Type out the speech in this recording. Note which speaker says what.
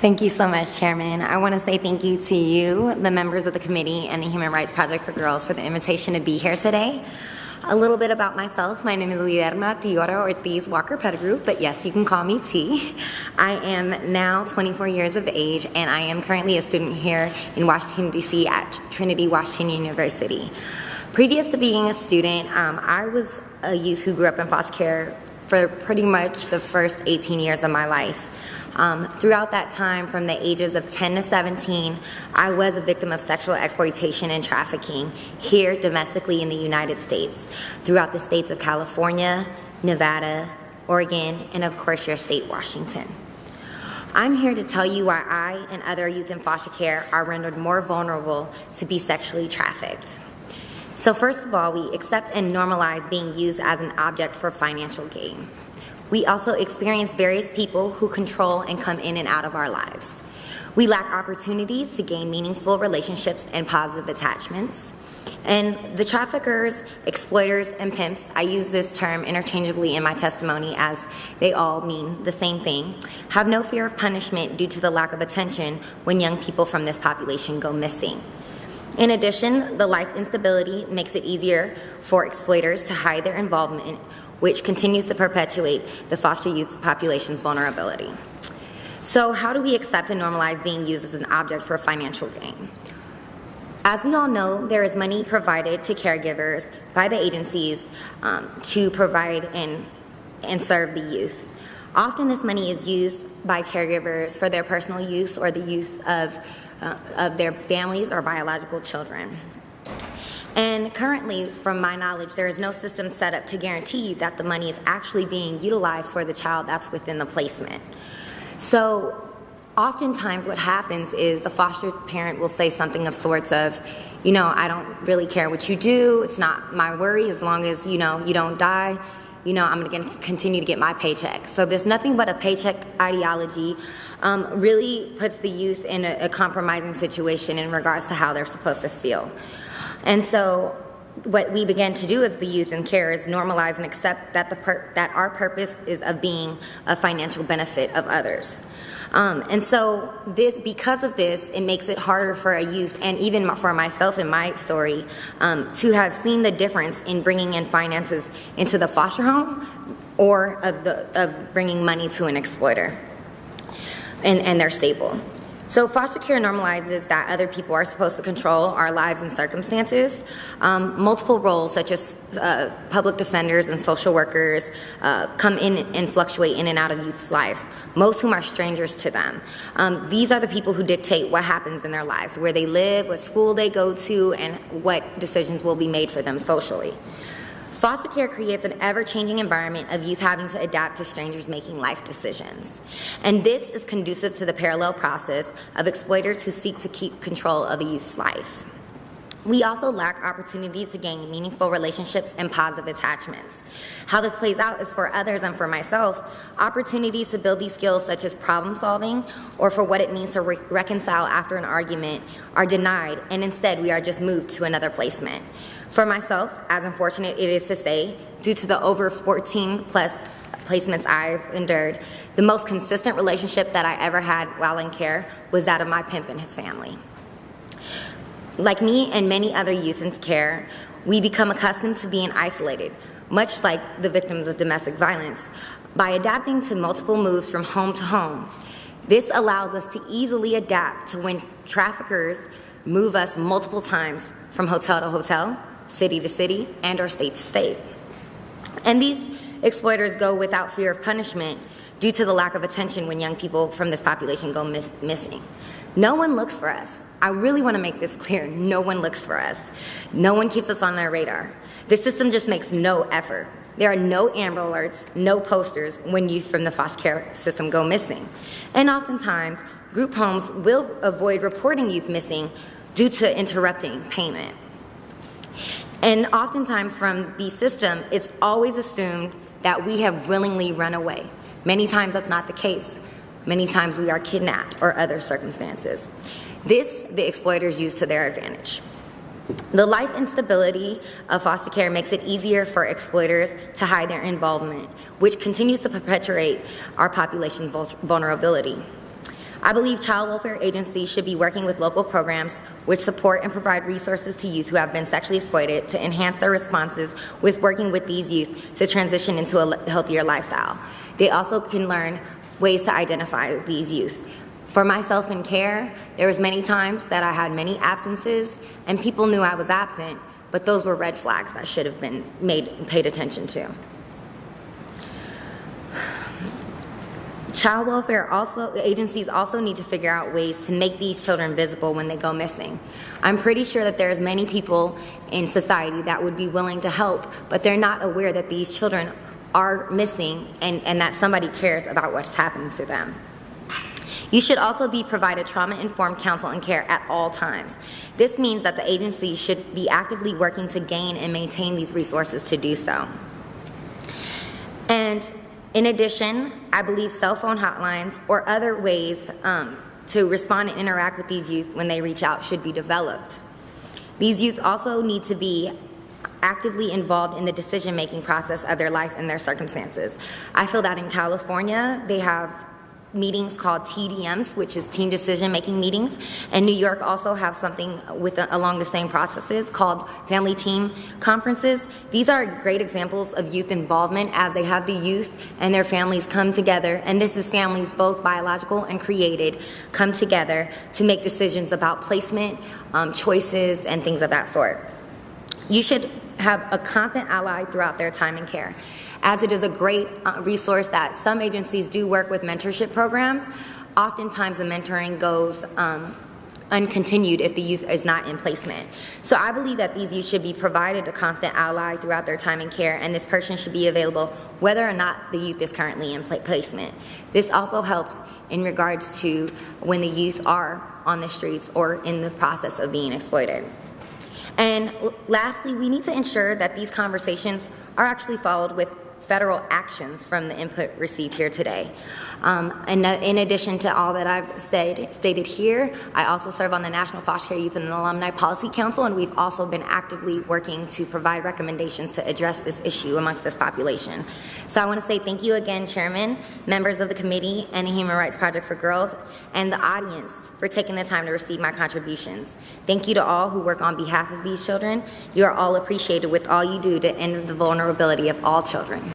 Speaker 1: Thank you so much, Chairman. I want to say thank you to you, the members of the committee, and the Human Rights Project for Girls for the invitation to be here today. A little bit about myself. My name is Liderma Tiora Ortiz Walker Pettigrew, but yes, you can call me T. I am now 24 years of age, and I am currently a student here in Washington, D.C. at Trinity Washington University. Previous to being a student, I was a youth who grew up in foster care for pretty much the first 18 years of my life. Throughout that time, from the ages of 10 to 17, I was a victim of sexual exploitation and trafficking here domestically in the United States, throughout the states of California, Nevada, Oregon, and of course your state, Washington. I'm here to tell you why I and other youth in foster care are rendered more vulnerable to be sexually trafficked. So first of all, we accept and normalize being used as an object for financial gain. We also experience various people who control and come in and out of our lives. We lack opportunities to gain meaningful relationships and positive attachments. And the traffickers, exploiters, and pimps, I use this term interchangeably in my testimony as they all mean the same thing, have no fear of punishment due to the lack of attention when young people from this population go missing. In addition, the life instability makes it easier for exploiters to hide their involvement, which continues to perpetuate the foster youth population's vulnerability. So how do we accept and normalize being used as an object for financial gain? As we all know, there is money provided to caregivers by the agencies to provide and serve the youth. Often this money is used by caregivers for their personal use or the use of their families or biological children. And currently, from my knowledge, there is no system set up to guarantee that the money is actually being utilized for the child that's within the placement. So oftentimes what happens is the foster parent will say something of sorts of, you know, I don't really care what you do, it's not my worry as long as, you know, you don't die, you know, I'm going to continue to get my paycheck. So there's nothing but a paycheck ideology really puts the youth in a compromising situation in regards to how they're supposed to feel. And so what we began to do as the youth in care is normalize and accept that that our purpose is of being a financial benefit of others. And so because of this, it makes it harder for a youth, and even for myself in my story, to have seen the difference in bringing in finances into the foster home or of bringing money to an exploiter and their stable. So foster care normalizes that other people are supposed to control our lives and circumstances. Multiple roles such as public defenders and social workers come in and fluctuate in and out of youth's lives, most whom are strangers to them. These are the people who dictate what happens in their lives, where they live, what school they go to, and what decisions will be made for them socially. Foster care creates an ever-changing environment of youth having to adapt to strangers making life decisions. And this is conducive to the parallel process of exploiters who seek to keep control of a youth's life. We also lack opportunities to gain meaningful relationships and positive attachments. How this plays out is for others and for myself, opportunities to build these skills such as problem solving or for what it means to reconcile after an argument are denied, and instead we are just moved to another placement. For myself, as unfortunate it is to say, due to the over 14 plus placements I've endured, the most consistent relationship that I ever had while in care was that of my pimp and his family. Like me and many other youth in care, we become accustomed to being isolated, much like the victims of domestic violence, by adapting to multiple moves from home to home. This allows us to easily adapt to when traffickers move us multiple times from hotel to hotel, city to city, and or state to state. And these exploiters go without fear of punishment due to the lack of attention when young people from this population go missing. No one looks for us. I really want to make this clear. No one looks for us. No one keeps us on their radar. The system just makes no effort. There are no Amber Alerts, no posters when youth from the foster care system go missing. And oftentimes, group homes will avoid reporting youth missing due to interrupting payment. And oftentimes from the system, it's always assumed that we have willingly run away. Many times that's not the case. Many times we are kidnapped or other circumstances. This, the exploiters use to their advantage. The life instability of foster care makes it easier for exploiters to hide their involvement, which continues to perpetuate our population's vulnerability. I believe child welfare agencies should be working with local programs which support and provide resources to youth who have been sexually exploited to enhance their responses with working with these youth to transition into a healthier lifestyle. They also can learn ways to identify these youth. For myself in care, there was many times that I had many absences and people knew I was absent, but those were red flags that should have been paid attention to. Child welfare agencies also need to figure out ways to make these children visible when they go missing. I'm pretty sure that there's many people in society that would be willing to help, but they're not aware that these children are missing and that somebody cares about what's happening to them. You should also be provided trauma-informed counsel and care at all times. This means that the agency should be actively working to gain and maintain these resources to do so. And in addition, I believe cell phone hotlines or other ways to respond and interact with these youth when they reach out should be developed. These youth also need to be actively involved in the decision-making process of their life and their circumstances. I feel that in California, they have meetings called TDMs, which is teen decision-making meetings, and New York also have something along the same processes called family team conferences. These are great examples of youth involvement as they have the youth and their families come together, and this is families both biological and created come together to make decisions about placement, choices, and things of that sort. You should have a constant ally throughout their time in care, as it is a great resource that some agencies do work with mentorship programs. Oftentimes the mentoring goes uncontinued if the youth is not in placement. So I believe that these youth should be provided a constant ally throughout their time in care, and this person should be available whether or not the youth is currently in placement. This also helps in regards to when the youth are on the streets or in the process of being exploited. And lastly, we need to ensure that these conversations are actually followed with federal actions from the input received here today. And in addition to all that I've stated here, I also serve on the National Foster Care Youth and Alumni Policy Council, and we've also been actively working to provide recommendations to address this issue amongst this population. So I want to say thank you again, Chairman, members of the committee, and the Human Rights Project for Girls, and the audience for taking the time to receive my contributions. Thank you to all who work on behalf of these children. You are all appreciated with all you do to end the vulnerability of all children.